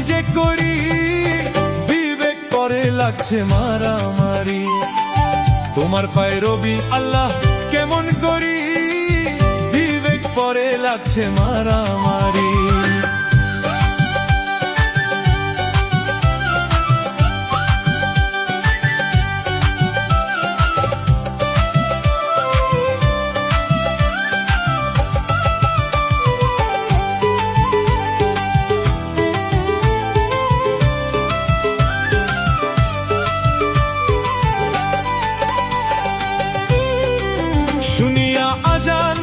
যে করি বিবেক করে লাগছে মারামারি। তোমার পায়ে রবি আল্লাহ কেমন করি বিবেক পরে লাগছে মারামারি। শুনিয়া আজান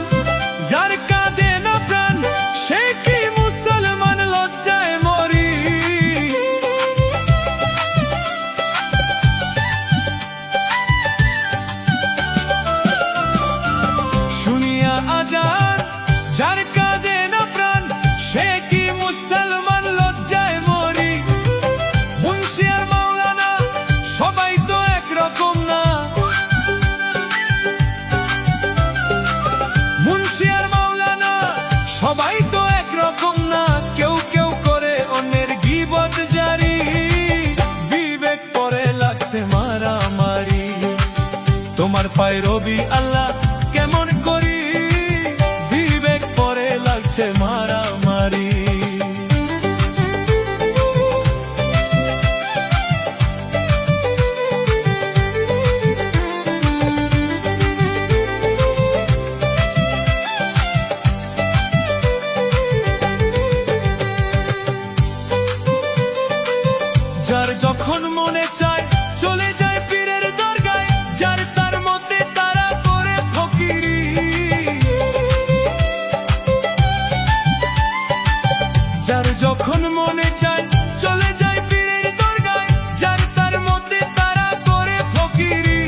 যার কাঁদে না প্রাণ, সে কি মুসলমান লজ্জায় মরি। শুনিয়া আজান যার কাঁদে না প্রাণ, সে কি মুসলমান লজ্জায় মরি। মুন্সি আর মাওলানা সবাই তো একরকম না, সবাই তো একরকম না। কেউ কেউ করে অন্যের গীবত জারি, বিবেক পরে লাগছে মারামারি। তোমার পায়ে রবি আল্লাহ কেমন করি বিবেক পরে লাগছে মারামারি। যার যখন মনে চায় চলে যায় পীরের দরগায়, যার তার মতে তারা করে ফকিরি। যার যখন মনে চায় চলে যায় পীরের দরগায়, যার তার মতে তারা করে ফকিরি।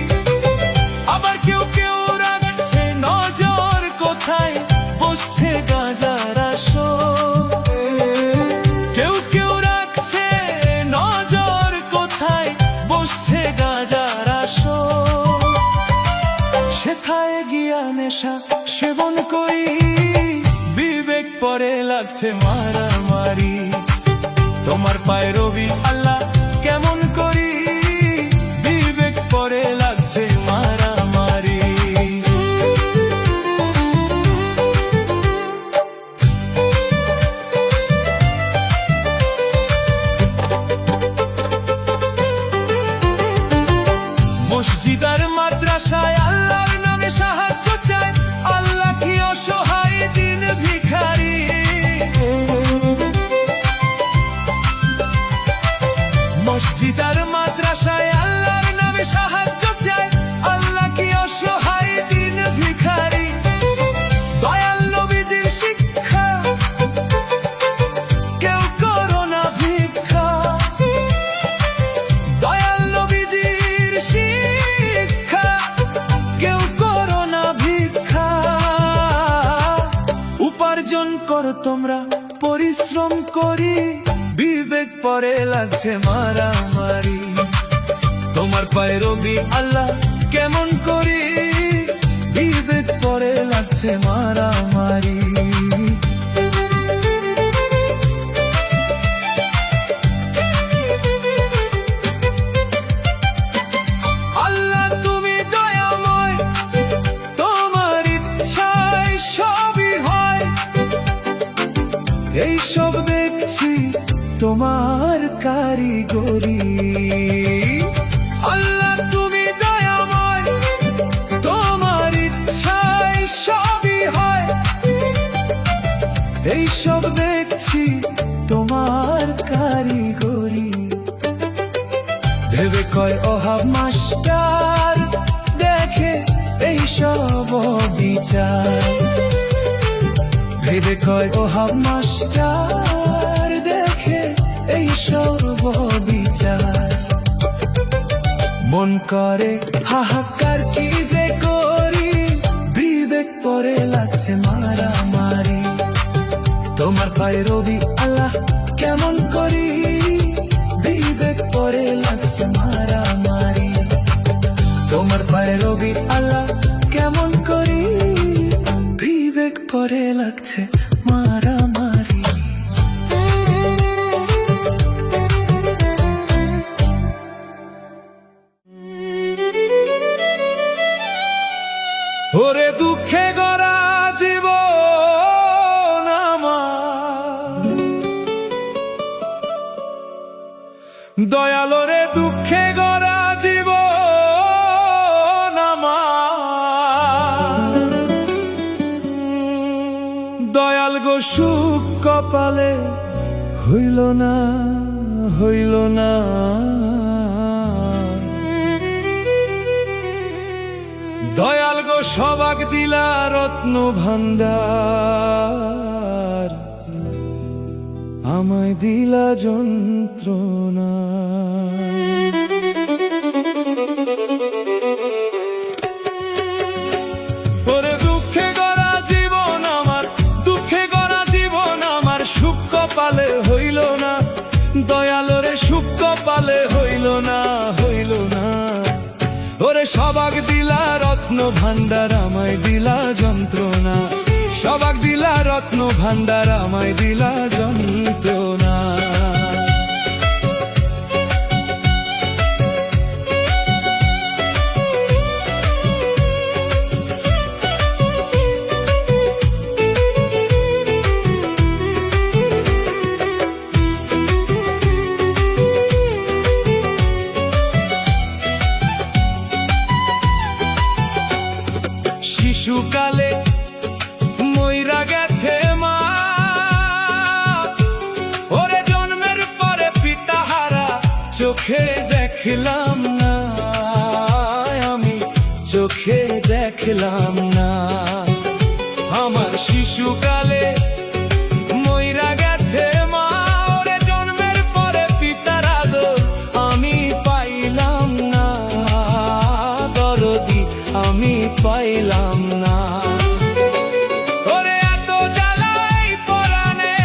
আবার কেউ কেউ রাখছে নজর কোথায় বসছে গাঁজার আসর। কেউ কেউ রাখছে নজর কোথায় বসছে গাঁজার আসর। সেথায় গিয়া নেশা সেবন করি বিবেক পরে লাগছে মারামারি। তোমার পায়ে রবি আল্লাহ কেমন করি বিবেক পরে লাগছে মারামারি। মসজিদ আর মাদ্রাসায় আল্লাহর নামে সাহায্য চায়, আল্লাহ কি অসহায় দিন ভিখারি। মসজিদ আর মাদ্রাসায় আল্লাহর নামে সাহায্য চায়, আল্লাহ কি অসহায় দিন ভিখারি। দয়াল নবীজির শিক্ষা কেউ করো না ভিক্ষা। দয়াল নবীজির শিক্ষা কেউ করো না ভিক্ষা। উপার্জন করো তোমরা পরিশ্রম করি বিবেক পরে লাগছে মারামারি। তোমার পায়ে রবি আল্লাহ কেমন করি বিবেক পরে লাগছে মারামারি। আল্লাহ তুমি দয়াময়, তোমার ইচ্ছায় সবই হয়। এইসব দেখছি তোমার কারিগরি। আল্লাহ তুমি দয়াময়, তোমার ইচ্ছায় সবই হয়। এইসব দেখছি তোমার কারিগরি। ভেবে কয় ওহাব মাস্টার দেখে এইসব বিচার। ভেবে কয় ওহাব মাস্টার দেখে এইসব বিচার। মন করে হাহাকার কি যে করি বিবেক পরে লাগছে মারামারি। তোমার পায়ে রবি আল্লাহ কেমন করি বিবেক পরে লাগছে মারামারি। তোমার পায়ে রবি আল্লাহ কেমন করি বিবেক পরে লাগছে মারামারি। দয়ালোরে দুঃখে গড়া জীবন আমার, দয়াল গো সুখ কপালে হইল না, হইল না। দয়াল গো সবাক দিলা রত্ন ভান্ডার, আমায় দিলা যন্ত্রণা। ওরে দুঃখে গড়া জীবন আমার, দুঃখে গড়া জীবন আমার, সুখ কপালে হইল না। দয়ালোরে সুখ কপালে হইল না, হইল না। ওরে সবাক দিলা রত্ন ভান্ডার, আমায় দিলা যন্ত্রণা। সবাক দিলা রত্ন ভান্ডার, আমায় দিলা যন্ত্রণা। শিশুকালে মইরা গেছে মা, ওরে জন্মের পরে পিতাহারা চোখে দেখলাম না, আমি চোখে দেখলাম না। আমার শিশুকালে মইরা গেছে মা, ওরে জন্মের পরে পিতার আদর আমি পাইলাম না, দরদি আমি পাইলাম না। ওরে এত জ্বালা এই পরাণে,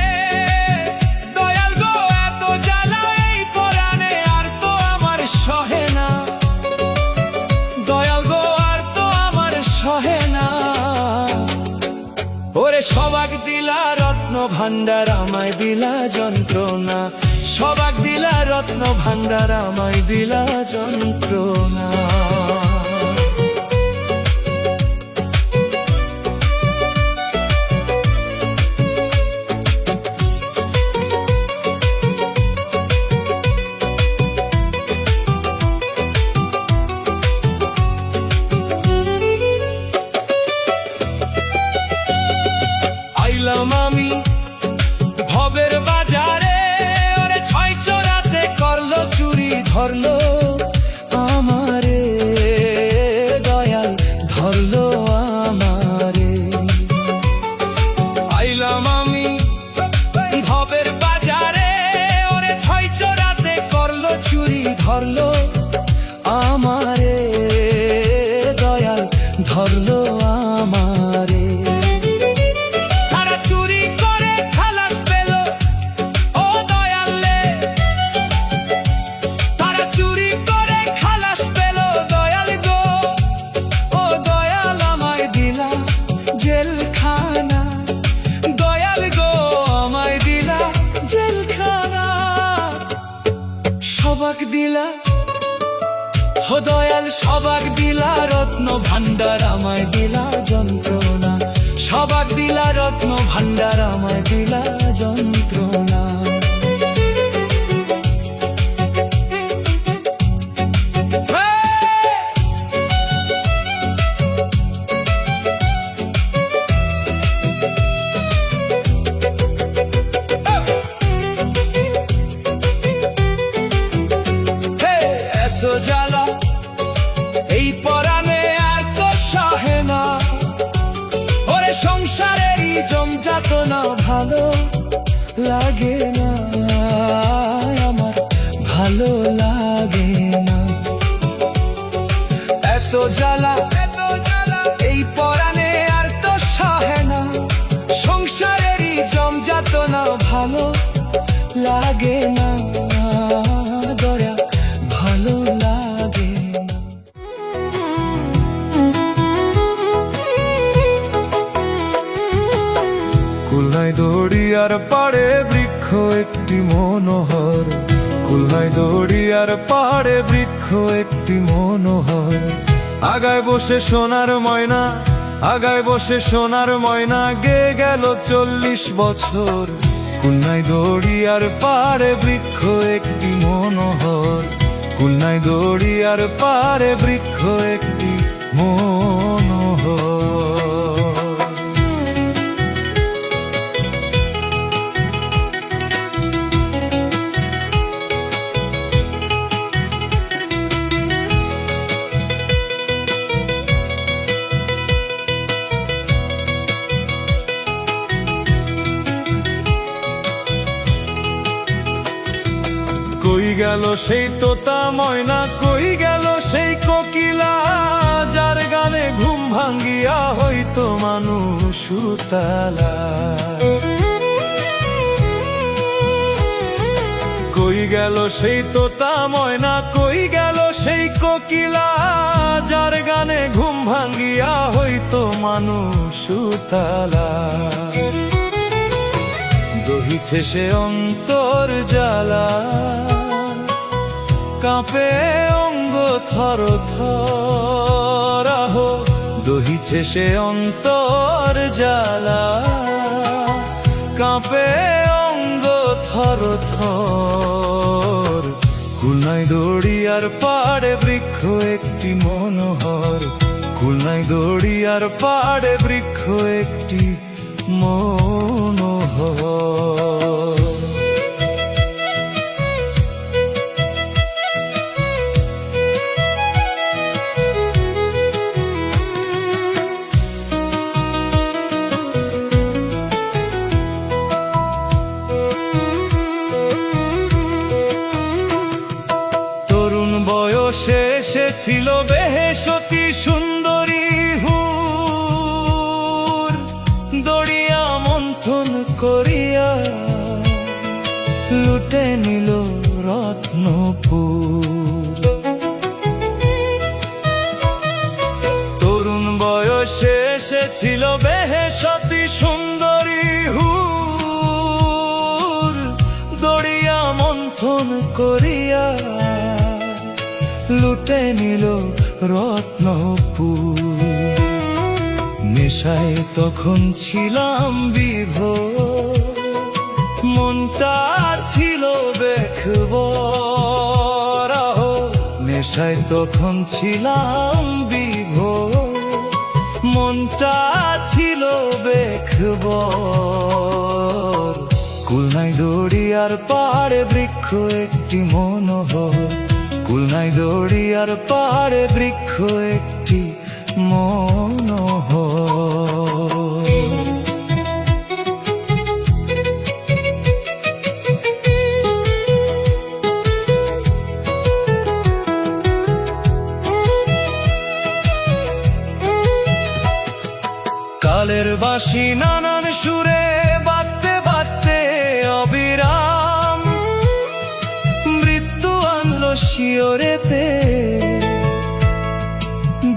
দয়াল গো এত জ্বালা এই পরাণে, আর তো আমার সহে না। দয়াল গো আর তো আমার সহে না। ওরে সবাক দিলা রত্ন ভান্ডার, আমায় দিলা যন্ত্রণা। সবাক দিলা রত্ন ভান্ডার, আমায় দিলা যন্ত্রণা। আইলাম আমি ভবের বাজারে, ওরে ছয় চোরাতে করলো চুরি, ধরলো আমারে, দয়াল ধরলো আমারে। আইলাম আমি ভবের বাজারে, ওরে ছয় চোরাতে করলো চুরি, ধরলো আমারে, দয়াল ধরলো আমারে। সবাক দিলা হো দয়াল, সবাক দিলা রত্ন ভান্ডার, আমায় দিলা যন্ত্রণা। সবাক দিলা রত্ন ভান্ডার, আমায় দিলা যন্ত্রণা। জ্বালা এই পরাণে আর তো সহে না, ওরে সংসারেরই জমযাতনা ভালো লাগে না, আমার ভালো লাগে না। এত জ্বালা এই পরাণে আর তো সহে না, সংসারেরই জমযাতনা ভালো লাগে না, দয়া ভালো লাগে না। খুলনায় দড়িয়ার পাড়ে বৃক্ষ একটি মনোহর, খুলনায় দড়িয়ার পাড়ে বৃক্ষ একটি মনোহর। আগায় বসে সোনার ময়না, আগায় বসে সোনার ময়না, গে গেল 40 বছর। খুলনায় দড়িয়ার পাড়ে বৃক্ষ একটি মনোহর। খুলনায় দড়িয়ার পারে বৃক্ষ একটি মনোহর। কই গেল সেই তোতা ময়না, কই গেল সেই কোকিলা, যার গানে ঘুম ভাঙ্গিয়া হইতো মানুষ উতালা। কই গেল সেই তোতা ময়না, কই গেল সেই কোকিলা, যার গানে ঘুম ভাঙ্গিয়া হইতো মানুষ উতালা। দহিছে সে অন্তর জ্বালা, কাঁপে অঙ্গ থর থর। আহো দহিছে সে অন্তর জ্বালা, কাঁপে অঙ্গ থর থর। খুলনায় দড়িয়ার পাড়ে বৃক্ষ একটি মনোহর, খুলনায় দড়িয়ার পাড়ে বৃক্ষ একটি মনোহর। তরুণ বয়সে সে ছিল বেহেশতি সুন্দরী হুর, দড়িয়া মন্থন করিয়া লুটে নিল রত্নপুর। তরুণ বয়সে সে ছিল বেহেশতি সুন্দরী হুর, দড়িয়া মন্থন করিয়া লুটে নিল রত্নপুর। নেশায় তখন ছিলাম বিভোর, মনটা ছিল বেখবর। নেশায় তখন ছিলাম বিভোর, মনটা ছিল বেখবর। খুলনায় দড়িয়ার পাড়ে বৃক্ষ একটি মনোহর, খুলনায় দড়িয়ার পাড়ে বৃক্ষ একটি মনোহর। কালের বাঁশি নানান সুরে বাজতে বাজতে অবিরাম, মৃত্যু আনলো শিওরেতে,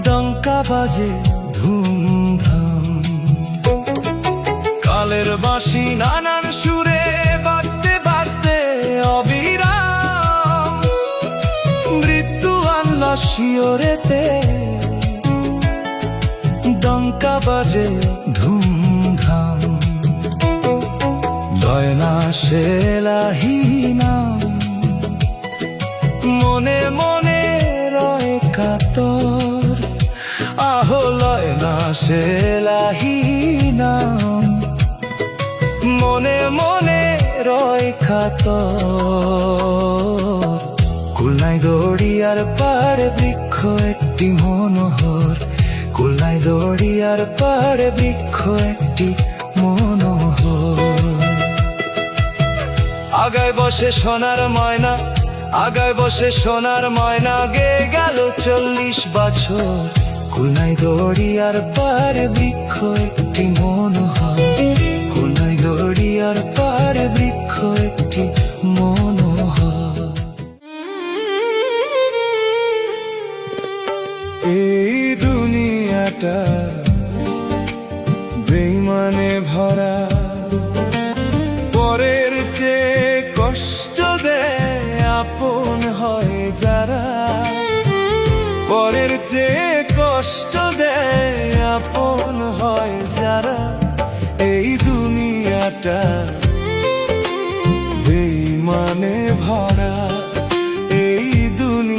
ডঙ্কা বাজে ধুমধাম। কালের বাঁশি নানান সুরে বাজতে বাজতে অবিরাম, মৃত্যু আনলো শিওরেতে, ডঙ্কা বাজে ধুমধাম। লয় না সে এলাহি নাম, মনে মনে রয় কাতর। আহো লয় না সে এলাহি নাম, মনে মনে রয় কাতর। খুলনায় দড়িয়ার পাড়ে বৃক্ষ একটি মনোহর, খুলনায় দড়িয়ার পাড়ে বৃক্ষ একটি মনোহর। আগায় বসে সোনার ময়না, আগায় বসে সোনার ময়না, গে গেল 40 বছর। খুলনায় দড়িয়ার পাড়ে বৃক্ষ একটি মনোহর, খুলনায় দড়িয়ার পাড়ে বৃক্ষ একটি মনোহর। এই দুনিয়াটা বেঈমানে ভরা, পরের চেয়ে কষ্ট দেয় আপন হয় যারা, পরের চেয়ে কষ্ট দেয় আপন হয় যারা। এই দুনিয়াটা বেঈমানে ভরা, এই দুনিয়া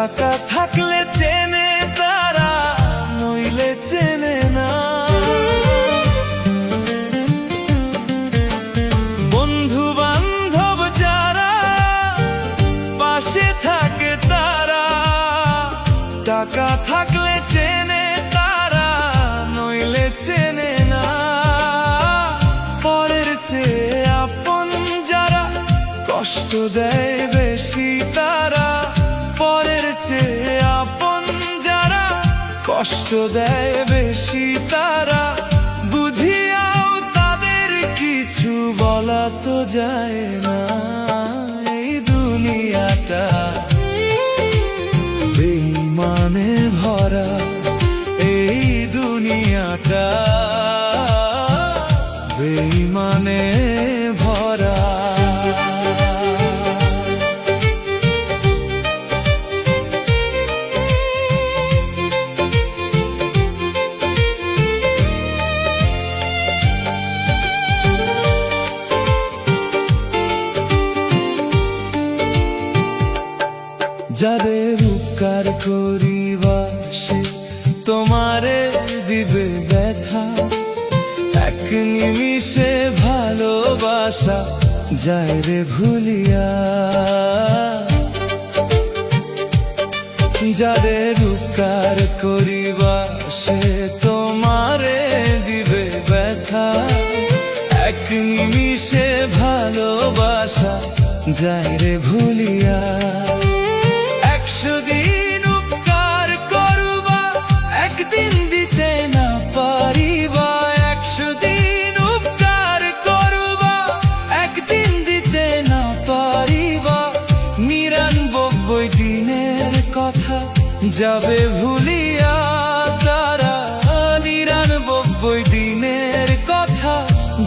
টাকা থাকলে চেনে তারা, নইলে চেনে না। বন্ধু বান্ধব যারা পাশে থাকে তারা, টাকা থাকলে চেনে তারা, নইলে চেনে না। পরের চেয়ে আপন যারা, কষ্ট দেয় বেশি তারা। পরের চেয়ে আপন যারা, কষ্ট দেয় বেশি তারা। বুঝিয়াও তাদের কিছু বলা তো যায় না। এই দুনিয়াটা বেঈমানে ভরা, এই দুনিয়াটা বেঈমানে ভরা। যাদের উপকার করিবা সে তোমারে দিবে ব্যথা। এক নিমিষে ভালোবাসা যায় রে ভুলিয়া। যাদের উপকার করিবা সে তোমারে দিবে ব্যথা। এক নিমিষে ভালোবাসা যায় রে ভুলিয়া। 100 দিন উপকার করবা, একদিন দিতে না পারিবা। 100 দিন উপকার করবা, একদিন দিতে না পারিবা। 99 দিনের কথা যাবে ভুলিয়া তারা। 99 দিনের কথা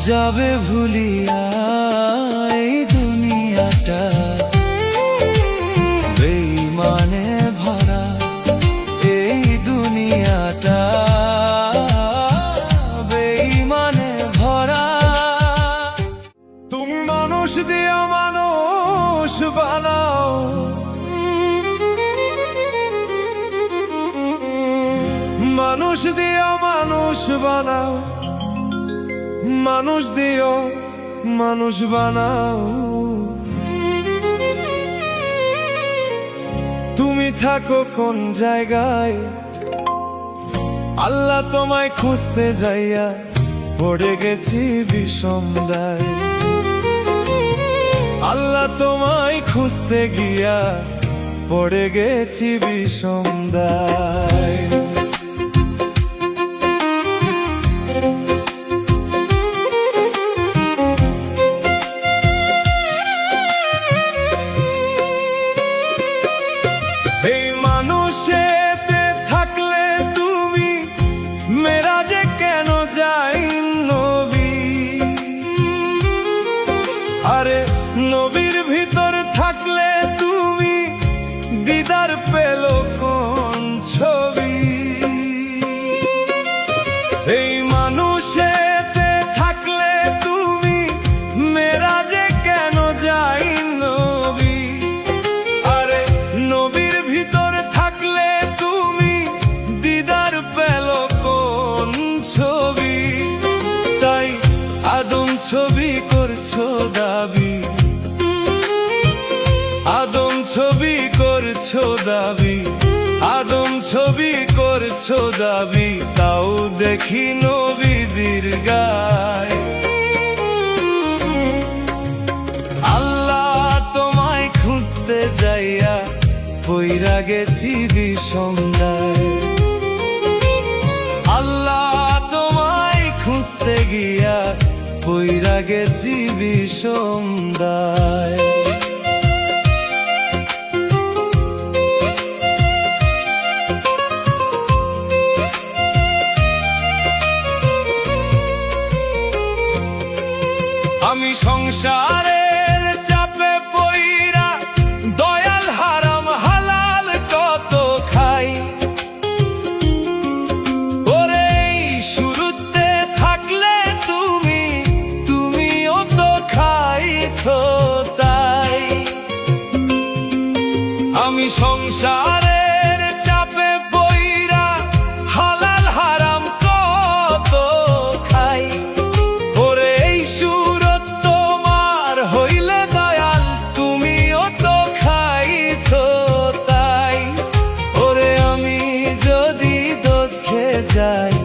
যাবে ভুলিয়া। এই দুনিয়াটা বেঈমানে ভরা, এই দুনিয়াটা বেঈমানে ভরা। তুমি মানুষ দিয়া মানুষ বানাও, মানুষ দিয়া মানুষ বানাও। মানুষ দিও মানুষ বানাও। তুমি থাকো কোন জায়গায়, আল্লাহ তোমায় খুঁজতে যাইয়া পড়ে গেছি বিষম দায়। আল্লাহ তোমায় খুঁজতে গিয়া পড়ে গেছি বিষম দায়। এই মানুষেতে থাকলে তুমি মেরাজে কেন যাই নবী। আরে নবীর ভিতর থাকলে তুমি দিদার পেল কোন ছবি। এই মানুষেতে থাকলে তুমি মেরাজে কেন যাই নবী। আরে নবীর ভিতর থাকলে তুমি দিদার পেল কোন ছবি। তাই আদম ছবি করছো দাবি, আদম ছবি করছো দাবি, আদম ছবি করছো দাবি। তাও দেখি নবীজির গায়। আল্লাহ তোমায় খুঁজতে যাইয়া পইরা গেছি বিষম দায়। আল্লাহ তোমায় খুঁজতে গিয়া পইরা গেছি বিষম দায়। আমি সংসারের চাপে পইরা দয়াল হারাম হালাল কত খাই। ওরে শুরুতে থাকলে তুমিও তো খাইছো তাই। আমি সংসারে যায়